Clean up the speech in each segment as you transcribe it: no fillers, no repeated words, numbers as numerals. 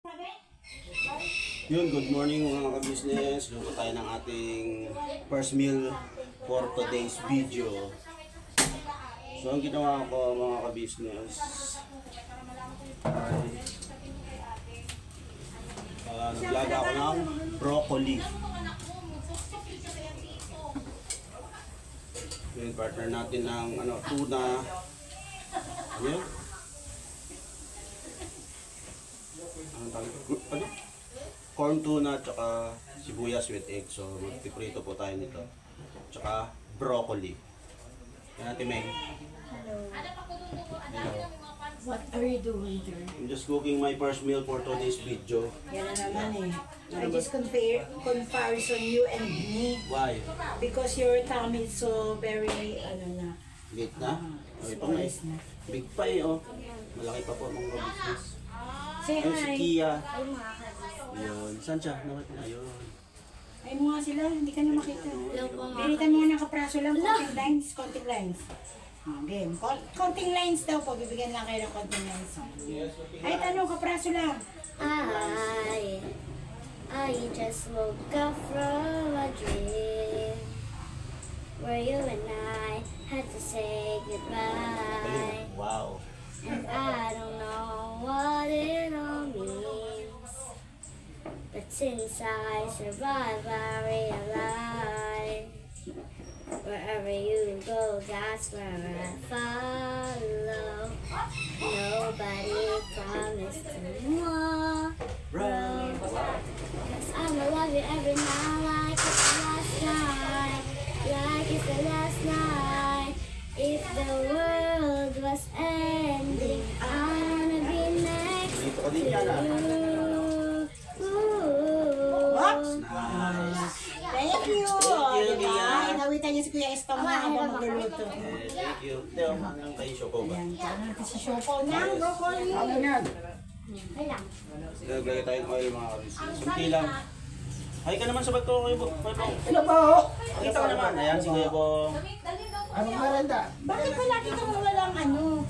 Yun, good morning mga ka-business. Luto tayo ng ating first meal for today's video. So ang ginawa ko mga ka-business ay naglaga ako ng broccoli. Yung partner natin ng tuna. Ano yun? Corn tuna at saka sibuyas with egg. So magpiprito po tayo nito. Tsaka broccoli. Yan natin, Meng. Hello. What are you doing there? I'm just cooking my first meal for today's video. Yan na naman eh. I just comparison you and me. Why? Because your tummy is so very, na. Late na? Ito na eh. Big pie oh. Malaki pa po mga business. Say Ayun si hi. Kia. Yun. Saan siya? Ayun. Ay mo nga sila, hindi ka na makita. Binitan mo nga ng kapraso lang, konting lines, konting lines. Game. Konting lines daw po, bibigyan lang kayo ng konting lines. Ay, tanong, kapraso lang. I just woke up from a dream where you and I had to say goodbye. Wow. And I don't know what it all means, but since I survived, I realize wherever you go, that's where I follow. Nobody promised tomorrow, 'cause I'ma love you every night like it's the last night, like it's the last night. If the world was ending, I wanna be next Dito ka to din yan ah. you. Nice. Thank you. Diba? Inawitan niya si Kuya Estong na habang magluluto. Thank you. Teo, hanggang kayo siya po ba? Ayan, tama natin si Shoko ng broccoli. Gagawin tayong oil mga ka-business. Kunti lang. Hi ka naman sa bato kayo po. Ano po? Kita ko naman. Ayan, sige po. Anong maranda? Bakit palagi kang walang ano?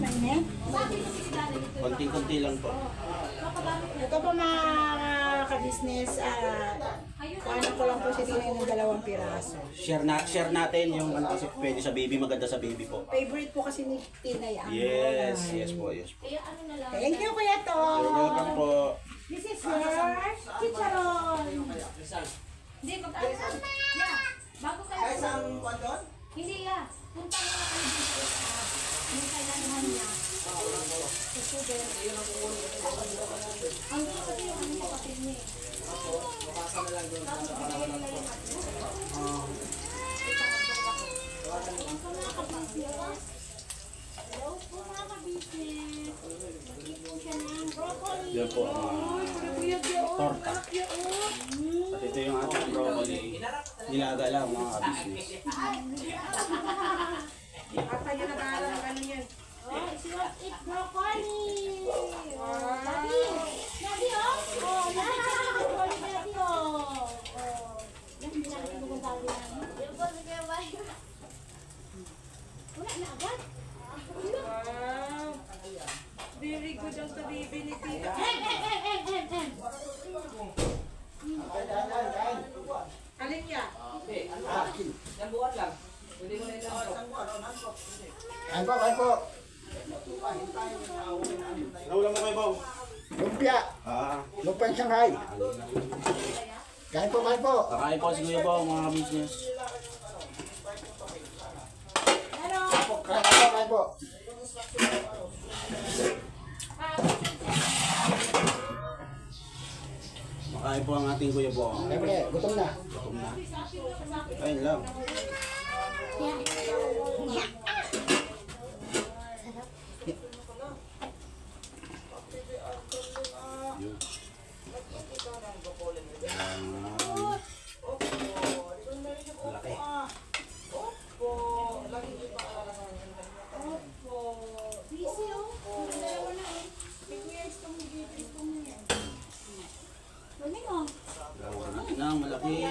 Mainit? Konting-kunti lang po. Ito po mga ka-business, ano ko lang po si Tinay ng 2 piraso. Share natin yung kasi pwede sa baby, maganda sa baby po. Favorite po kasi ni Tinay ang Yes po. Thank you, Kuya Tom. You're welcome po. This is your chicharon. Hindi, magkakaroon. Bago ka lang. Hindi ya. Punta mo na kayo dito sa yung kailangan niya. Sa sugar. Ang gusto ko yung kapatid niya. Tapos bigay nila yung hello po mga kabisnes. Magiging po siya ng broccoli. Yan po ang torta. At ito yung ating broccoli. Nilaga lang mga ka-business. Ata yun ang alam ng ano yan. Oh, she wants to eat broccoli. Daddy. Daddy, oh. Oh, broccoli, daddy, oh. Yan, hindi namin pinupunta ko yan. Yung po, sige, bye. Wala na agad. Wow. Very good ang sa baby ni Tita. Alin niya? Kain po. Naulam mo kayo po. Lumpia. Lumpia Shanghai. Kain po. Kakain po si Kuya po mga ka-business. Kain po. Makain po ang ating Kuya po. Siyempre, gutom na. Gutom na. Kain lang. Yun. Laki. Busy, oh. Dalawa na, eh. May kuya, istong mo yan. Mami, oh. Malaki.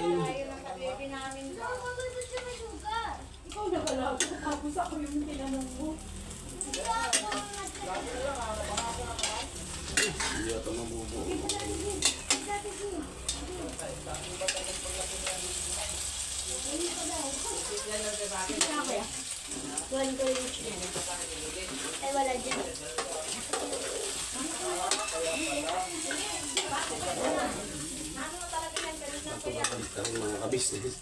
Baby namin ba? Ikaw na pala. Tapos ako yung tinanong mo. ito mabubuo. One ko yung channel. Ay, wala dyan. Napapagalit ka rin mga kabisnes.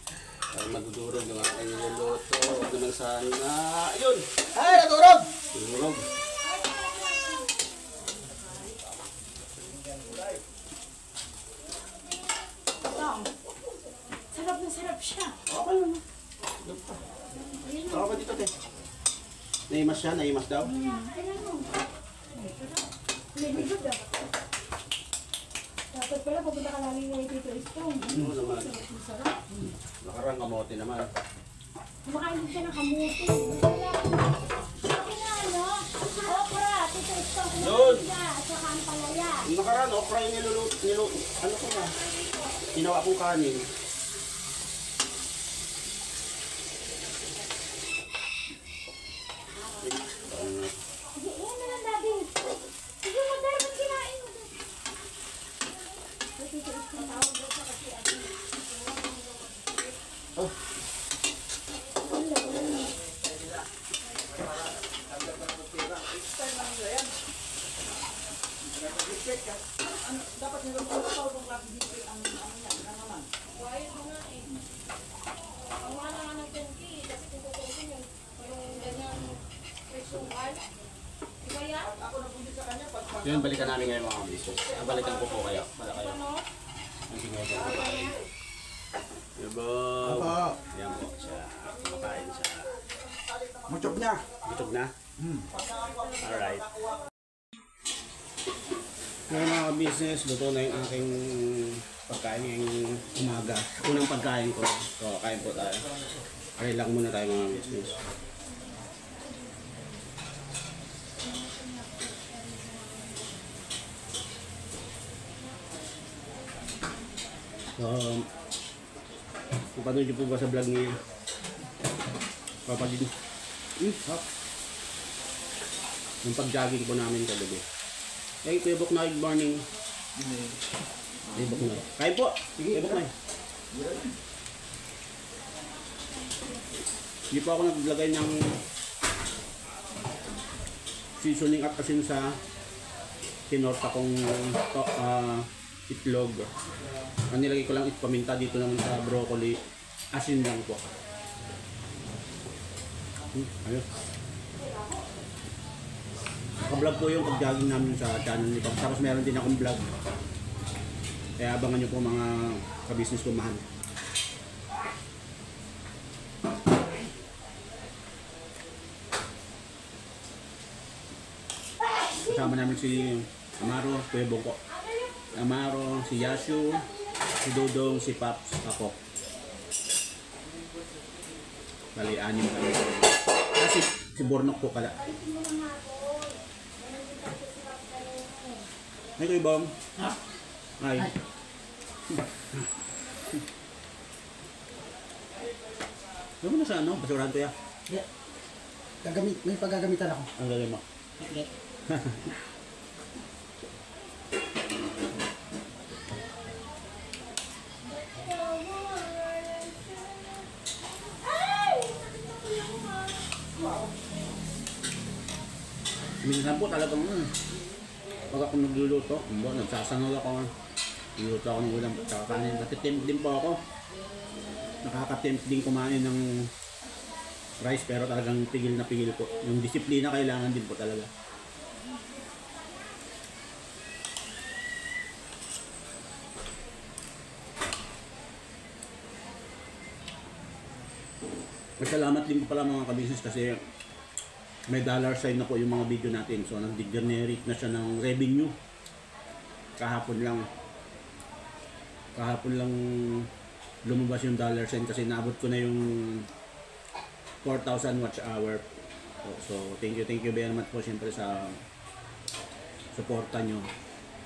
Para magdudurog yung aking niluluto. Huwag naman sana. Ayun! Ay, naturog! Durog. Sarap na sarap siya. Okay lang. Tawag ka dito, te. Naimas siya? Naimas daw? Lilibot ah. Dapat pala pupunta ka namin ngayon dito Stone. Oo naman. Nakarang kamote naman. Kumakain din siya ng kamuti. Wala. Akin na, ano? Okra, Tito Stone. Yun! At saka ang palaya. Yung nakaraan, okra yung ano ko na? Ginawa kong kanin. Sige, yan na lang, Daddy. Sige, madara, ba't kinain mo? Yun, balikan namin ngayon mga business. Balikan ko po kayo. Bala kayo. Ang tingin ko. Diba? Yan po siya. Kumakain siya. Muchok niya. Bitog na? Alright. Ngayon mga business, luto na yung aking pagkain ngayong umaga. Unang pagkain ko. So, kain po tayo. Okay lang muna tayo mga business. Kung panood niyo po ba sa vlog ni Papa Din? Hap. Yung pag-jogging po namin kagabi. Hey, Kuya Bok na, good morning. Kuya Bok na. Kain po. Sige, Kuya Bok na. Hindi po ako naglagay ng seasoning at asin sa tinorta kong itlog. Ang nilagay ko lang is paminta dito naman sa broccoli. Asin lang po. Ayun. Naka-vlog po yung pag-jogging namin sa channel ni Pop. Tapos meron din akong vlog. Kaya abangan nyo po mga ka-business ko mahal. Kasama namin si Amaro, Kuya Bongko. Amaro, si Yashu, si Dodong, si Paps, ako. Bali, 6 kami. Kasi si Bornok po pala. Ay, Kuya Bong. Ay. Ano mo na sa ano? Basurahan ko ya. May paggagamitan ako. Ang gagawin mo. Minsan po talagang pag ako nagluluto, nagsasangag ako. Luluto ako ng ulam at saka kanin. Natitempt din po ako. Nakaka-tempt din kumain ng rice pero talagang pigil na pigil po. Yung disiplina kailangan din po talaga. Salamat din po pala mga kabisnes kasi may dollar sign na po yung mga video natin. So nag-generate na siya ng revenue. Kahapon lang lumabas yung dollar sign kasi naabot ko na yung 4,000 watch hour. So thank you very much po siyempre sa suporta nyo.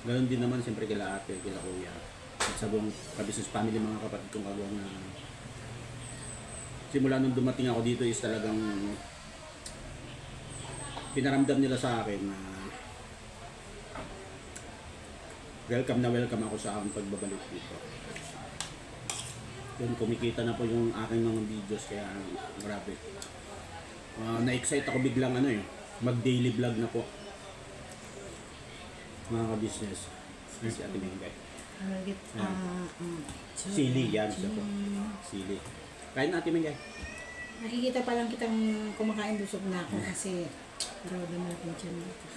Ganon din naman siyempre kila ate, kila kuya at sa buong kabisnes family, mga kapatid kong kagawang na simula nung dumating ako dito is talagang pinaramdam nila sa akin na welcome ako sa aking pagbabalik dito. Yun, kumikita na po yung aking mga videos, kaya grabe. Na-excite ako biglang mag-daily vlog na po. Mga ka-business. Si Ate Mengay. Sili, yan siya po. Sili. Kain na, Ate Mengay. Nakikita pa lang kitang kumakain, busog na ako kasi raw na natin siya nito.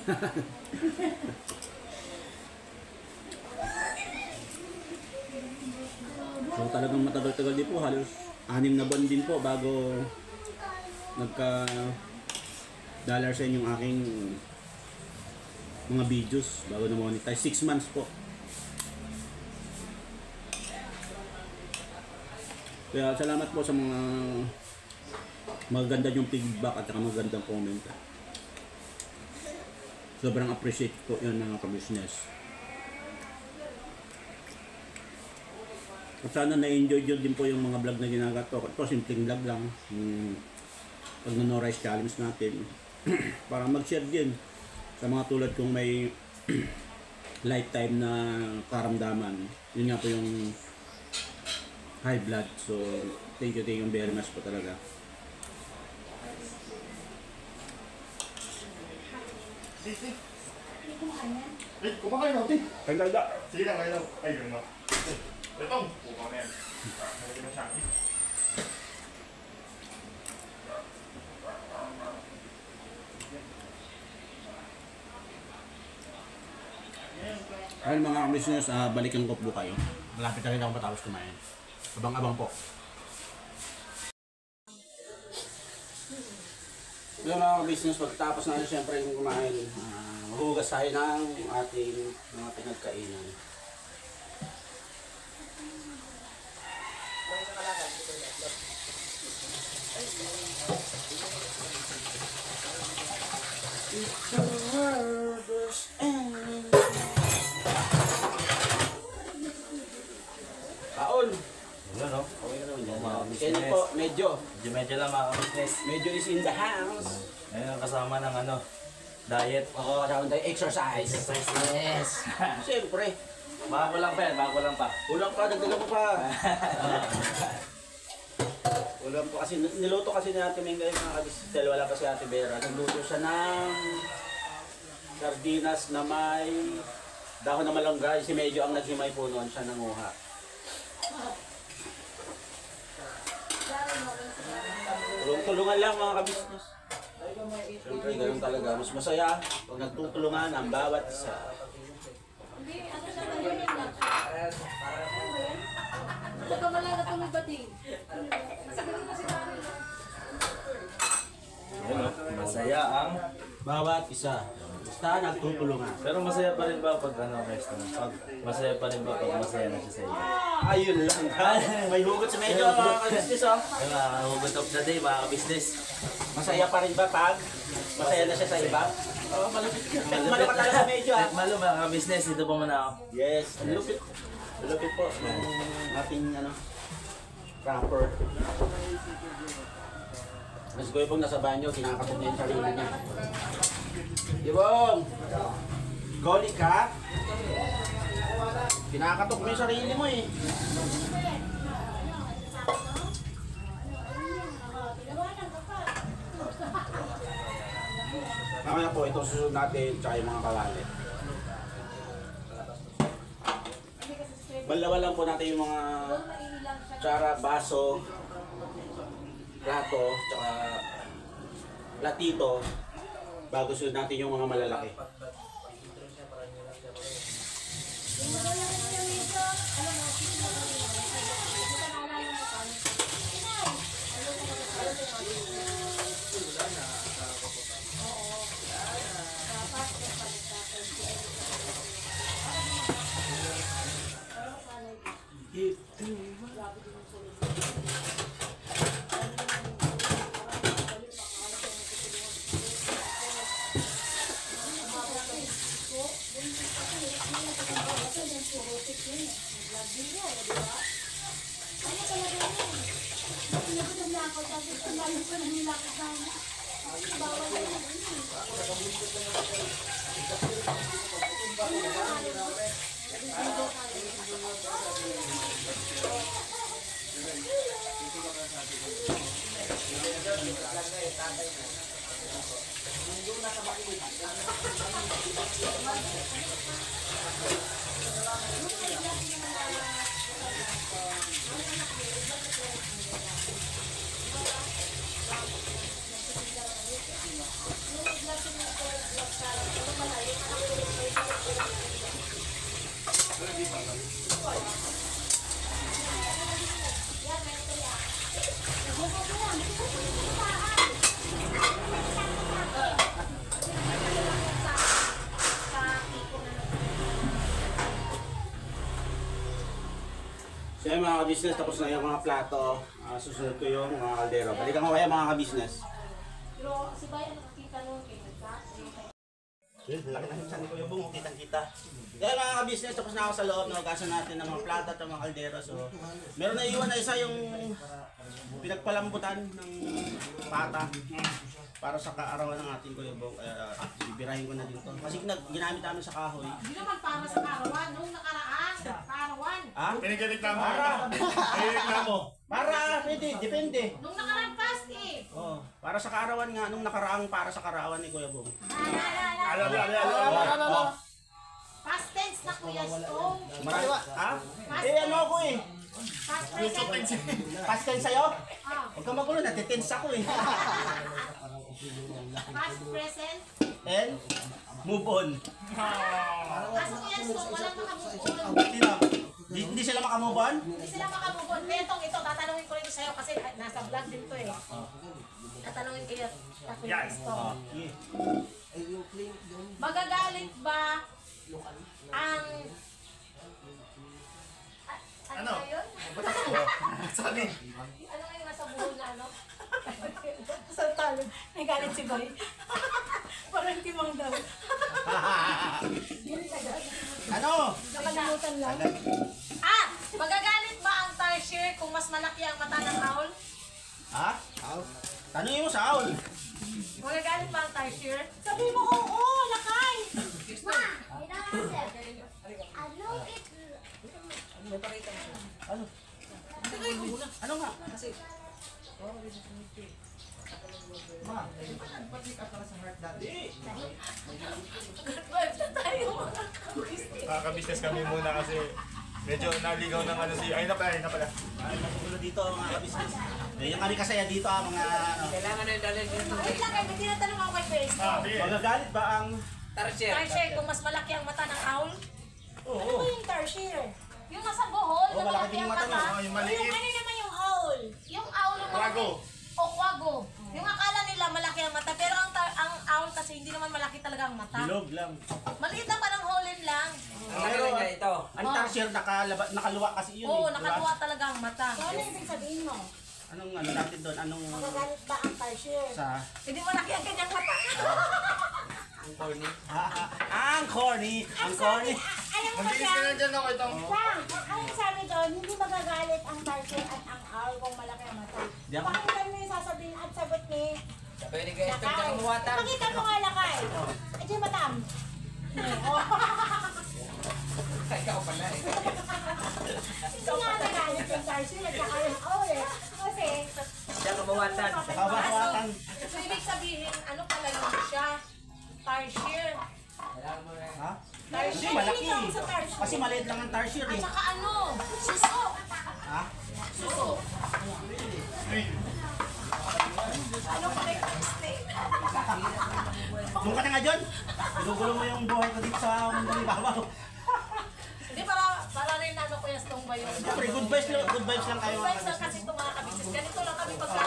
So talagang matagal-tagal din po, halos 6 na buwan din po bago nagka dollar sa yung aking mga videos bago na monetize. 6 months po. Kaya salamat po sa mga maganda yung feedback at magandang comment. Sobrang appreciate po yun mga ka-business. At sana na-enjoy din po yung mga vlog na ginagawa ko. Ito, simpleng vlog lang. Pag no-rice challenge natin. Para mag-share din sa mga tulad kong may lifetime na karamdaman. Yun nga po yung high blood. So, thank you very much po talaga. Kumakain natin. Ang ganda. Sige lang, kayo lang. Ay, yun na. Ito, pupa na yan. Nalagyan ng Shopee. Ayun mga business, balikan ko po kayo. Malapit na rin ako matapos kumain. Abang-abang po. Yung mga business, pagkatapos natin siyempre yung kumain, mahugas tayo ng ating mga pinagkainan. Kaon! Yun, no? Okay na naman yan. Mga Kaya business. po, medyo Medyo lang mga business. Medyo is in the house. Ayun ang kasama ng diet. Oo, kasama tayo exercise. Exercise. Yes. Siyempre. Bago lang pa yan, bago lang pa. Ulang pa, dagdagan mo pa. Ulang pa kasi, niluto kasi ni Ate Mengay mga kabisnes. Wala pa si Ate Vera. Nagluto siya ng sardinas na may dahon na malunggay. Si Medyo ang naghimay po noon, siya nanguha. Tulungan lang mga kabisnes. Siyempre, ganun talaga. Mas masaya pag nagtutulungan ang bawat isa. Ito ka malaga tumibating. Yun, no? Masaya ang... Bawat isa. Basta nagtutulungan. Pero masaya pa rin ba pag guys? Masaya pa rin ba pag masaya na siya sa iyo? Ayun lang. May hugot sa Medyo mga kabisnes oh. Ayun, hugot of the day mga business. Masaya pa rin ba pag masaya na siya sa iba? Oo, malupit. Malo ka talaga Medyo ah. Malo mga business, dito po muna ako. Yes, malupit. Malupit po ng ating rapper. Mas ko yung nasa banyo, kinakatot niya yung sarili niya. Ibong! Goli ka? Kinakatok mo yung sarili mo eh. Mamaya po, ito susunod natin, tsaka yung mga kawali. Balawan lang po natin yung mga tsara, baso, plato, tsaka platito bago sunod natin yung mga malalaki. So yung mga ka-business, tapos na yung mga plato. Susunod ko yung mga kaldero. Balikan ko kaya mga ka-business. Pero si Bayan nakakita nung kay Laki na sa ko yung bungo, kitang-kita. Kaya mga ka-business, tapos na ako sa loob. Nagkasan natin ng mga plato at mga kaldero. So, meron na iwan na isa yung pinagpalambutan ng pata para sa kaarawan ng ating kuyobong. Bibirahin ko na dito. Kasi ginamit namin sa kahoy. Hindi naman para sa karawan, nung nakaraan, karawan. Pinagreklamo mo. Para! Pinagreklamo. Para! Pwede, depende. Nung nakaraan past eh. Oh, para sa kaarawan nga, nung nakaraang para sa kaarawan ni Kuya Bong. Alam. Past tense na Kuya Stone. Marami, ha? Ano ako eh? Past present. Past tense sa'yo? Ah, Huwag kang magulo, natitense ako eh. past present. And, move on. Kaso Kuya Stone, walang makamubon. Sino? Hindi sila makamove on? Hindi sila makamubon. Kaya ito, tatanungin ko rin sa'yo kasi nasa vlog din to eh. Tatanungin kayo, Kuya Stone. Yeah. Magagalit ba ang... Ano? ba yun? Saan eh? Ano nga yung nasa buhol na ano? Sa talo, nagalit si Boy. Parang timang daw. Ano? Nakalimutan lang. Magagalit ba ang tarsier kung mas malaki ang mata ng owl? Ha? Tanungin mo sa Aul. Magagalit ba ang tarsier? Sabi mo, oo, lakay. Ma, ano it? Ano? Ano nga? Kaka-business kami muna kasi medyo naligaw ng ano si... Ay na pala. Ay, magulo dito mga ka-business. Yung kami kasaya dito mga ano. Wait lang, may tinatanong ako kay Grace. Sige. Magagalit ba ang... Tarsier, kung mas malaki ang mata ng owl? Ano ba yung tarsier? Yung nasa buhol, Oh, na malaki malaki din ang yung mata mata. mo. Yung maliit. Ano naman yung owl? Yung owl yung malaki. Kwago. O kwago. Yung akala nila malaki ang mata, pero ang owl kasi hindi naman malaki talaga ang mata. Bilog lang. Maliit lang, parang holin lang. Pero ang tarsier nakaluwa kasi yun Oo, eh. Diba? nakaluwa talaga ang mata. So, ano ibig sabihin mo? Anong ano natin doon? Anong Magagalit ba ang tarsier? sa... Hindi malaki ang kanyang mata. Ang corny! Ang corny! Alam mo Mag-iis siya? ka na dyan ako itong... Bang, ang sabi doon, hindi magagalit ang tarsier at ang owl kung malaki ang mata. Di ako- Pakinggan mo yung sasabihin at sagot ni Pwede kayo ito Lakay. dyan kumuwatan. Pakita mo nga, Lakay. Ay, di matam. Ikaw pala eh. Hindi nga nagalit yung tarsier at saka yung owl eh. Kasi, Diyan kumuwatan. Nakabahawatan. So, ibig sabihin, ano pala yun siya? Tarsier. Ha? Hindi, Tarsier. malaki Hindi eh. sa tarsier. Kasi maliit lang ang tarsier At eh. saka ano? Suso. Ha? Suso. Ano pala yung mistake? Doon ka na nga dyan. Pinugulo mo yung buhay ko dito sa mundong ibabaw. Hindi, para rin ano Kuya Stong ba yun? Siyempre, good vibes lang kayo mga Advice lang kasi ito mga kabisnes. Ganito lang kami pagka...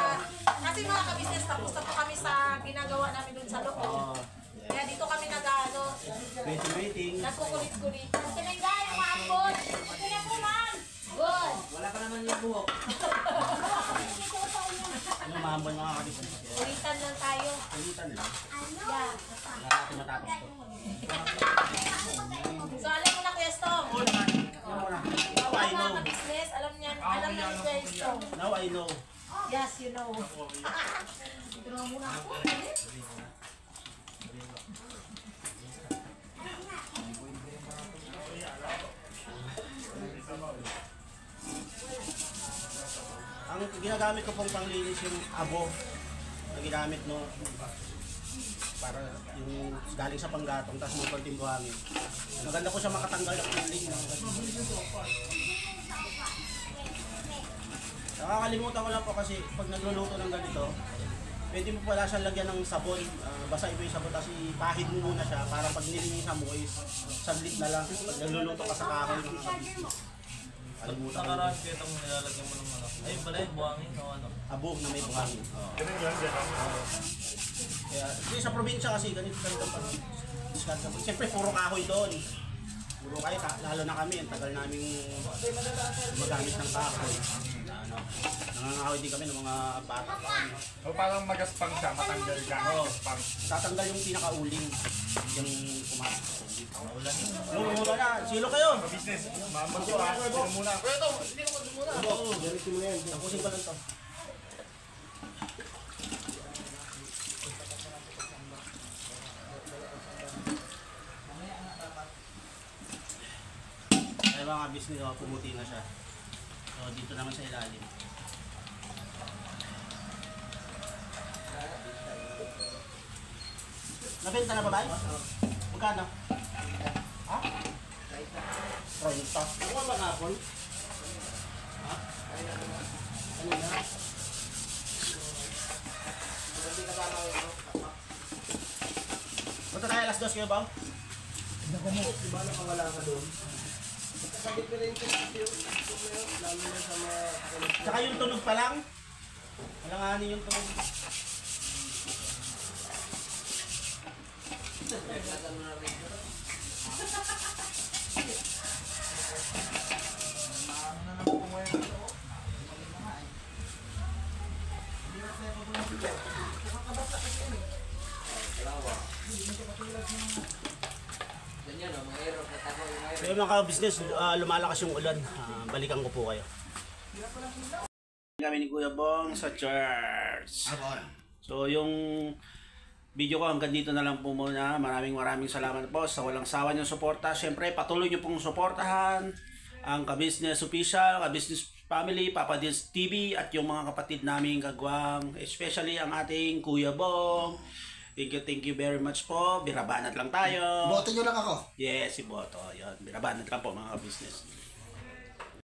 Kasi mga kabisnes, tapos na po kami sa ginagawa namin dun sa loob. Oo. Kaya dito kami nag-ano, Waiting. nagkukulit-kulit. Tinangga yung maambon. Okay na po, ma'am. Good. Wala pa naman yung buhok. Ano mahambon mga kabisnes? Ulitan lang tayo. Kulitan lang. Yeah. Wala natin matapos to. So alam mo na Kuya Stong. Ano mo na? Now I Mga know. kabisnes, alam na ni Kuya Stong. Now I know. Yes, you know. Ito muna ako. ginagamit ko pong panglinis yung abo na ginamit, no? Para yung galing sa panggatong, tapos may konting buhangin. Maganda ko siya makatanggal ng feeling. Nakakalimutan ko lang po kasi pag nagluluto ng ganito, pwede mo pala siyang lagyan ng sabon. Basta iba yung sabon, tapos ipahid mo muna siya para pag nilinisan mo is saglit na lang. Pag nagluluto ka sa kahoy ng kabisnes. Kalimutan ko. Nakaraan kita mo nilalagyan mo ng ano. Ay, pala yung buhangin o ano. Abo na may buhangin. Ganun yun, ganun. Kaya, hindi sa probinsya kasi ganito pa. Siyempre puro kahoy doon. Puro kayo, lalo na kami, ang tagal namin gumagamit ng kahoy. Ano, nangangahoy din kami ng mga bata pa kami. O parang magaspang siya, matanggal ka. Oo. Magaspang. Tatanggal yung pinakauling, yung kumakas. Yung muna na, silo kayo! Business, mamag ko ha. Sino muna? Ito! Oo, ganito mo yan. Tapusin ko lang to. Ay mga business, pumuti na siya. So dito naman sa ilalim. Nabenta na ba ba? Magkano? Ha? 30. Ano ba kahapon? Ha? Ano na? Punta tayo alas 2 kayo ba? Tsaka yung tunog pa lang. Alanganin yung tunog. So yung mga ka-business, lumalakas yung ulan. Balikan ko po kayo. Kami ni Kuya Bong sa church. So yung video ko hanggang dito na lang po muna. Maraming salamat po sa walang sawa niyong suporta. Siyempre patuloy niyo pong suportahan ang Ka-Business Official, Ka-Business Family, Papa Dils TV at yung mga kapatid naming kagwang, especially ang ating Kuya Bong. Thank you very much po. Birabanat lang tayo. Boto nyo lang ako. Yes, si Boto. Yan. Birabanat lang po mga Ka-Business.